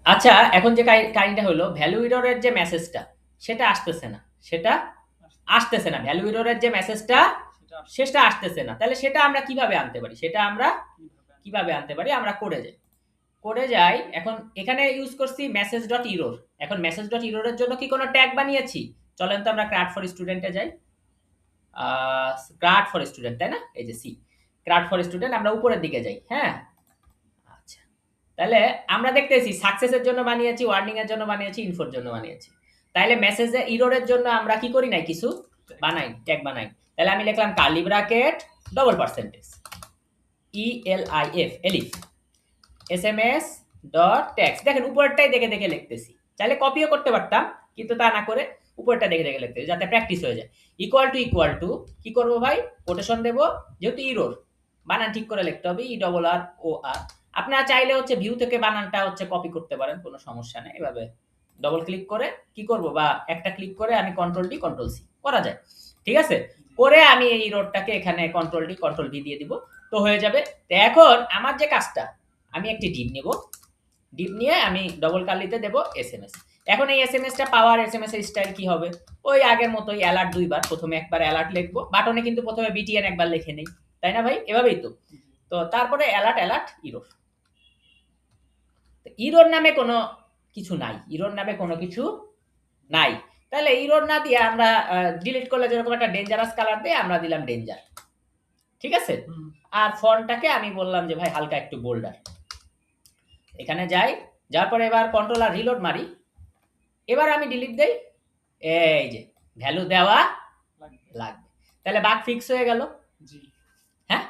আচ্ছা, এখন যে কাহিনীটা হলো ভ্যালু এররের যে মেসেজটা সেটা আসতেছে না। সেটা আসতেছে না। ভ্যালু এররের যে মেসেজটা সেটা আসতেছে না। তাহলে সেটা আমরা কিভাবে আনতে পারি? সেটা আমরা কিভাবে আনতে পারি? আমরা কোডে যাই। কোডে যাই। এখন এখানে ইউজ করছি মেসেজ ডট ইরর। এখন মেসেজ ডট ইরর এর জন্য কি কোনো ট্যাগ বানিয়েছি? চলেন তো আমরা ক্রাড ফর স্টুডেন্টে যাই। ক্রাড ফর স্টুডেন্ট, তাই না? এই যে সি ক্রাড ফর স্টুডেন্ট, আমরা উপরের দিকে যাই। হ্যাঁ, আচ্ছা, তাহলে আমরা দেখতেছি সাকসেসের জন্য বানিয়েছি, ওয়ার্নিং এর জন্য বানিয়েছি, ইনফোর জন্য বানিয়েছি। তাহলে মেসেজে ইররের জন্য আমরা কি করি নাই, কিছু বানাই, ট্যাগ বানাই। তাহলে আমি লিখলাম curly bracket double percentage ELIF elif SMS dot text. দেখেন উপরেরটাই দেখে দেখে লিখতেছি। চাইলে কপিও করতে পারতাম, কিন্তু তা না করে উপরেরটা দেখে দেখে লিখতেছি যাতে প্র্যাকটিস হয়ে যায়। ইকুয়াল টু কি করব ভাই, কোটেশন দেব, যেহেতু ইরর বানান ঠিক করে লিখতে হবে, ERROR। আপনারা চাইলে হচ্ছে ভিউ থেকে বানানটা হচ্ছে কপি করতে পারেন, কোনো সমস্যা নেই। এভাবে ডবল ক্লিক করে কি করব, বা একটা ক্লিক করে আমি কন্ট্রোল ডি কন্ট্রোল সি করা যায়, ঠিক আছে? করে আমি এই ইররটাকে এখানে কন্ট্রোল ডি কন্ট্রোল ভি দিয়ে দিব, তো হয়ে যাবে। তো এখন আমার যে কাজটা, আমি একটি ডিপ নেব, ডিপ নিয়ে আমি ডবল কার্লিতে দেব SMS। এখন এই এসএমএসটা পাওয়ার এসএমএস এর স্টাইল কি হবে, ওই আগের মতোই অ্যালার্ট দুইবার, প্রথমে একবার অ্যালার্ট লিখবো, বাটনে কিন্তু প্রথমে বিটিএন একবার লিখে নেই, তাই না ভাই? এভাবেই তো। তো তারপরে অ্যালার্ট অ্যালার্ট ইরর। ইরর নামে কোনো কিছু নাই, ইরর নামে কোনো কিছু নাই। তাহলে ইরর না দিয়ে আমরা ডিলিট করলে যেরকম একটা ডেঞ্জারাস কালার দেয়, আমরা দিলাম ডেঞ্জার, ঠিক আছে? আর ফন্টটাকে আমি বললাম যে ভাই হালকা একটু বোল্ডার। এখানে যাই, যার পরে এবার কন্ট্রোল আর রিলোড মারি, এবার আমি ডিলিট দেই, এই যে ভ্যালু দেওয়া লাগবে। তাহলে বাগ ফিক্স হয়ে গেল। হ্যাঁ,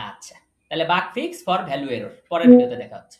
আচ্ছা, তাহলে bug fix for value error পরের ভিডিওতে দেখা হচ্ছে।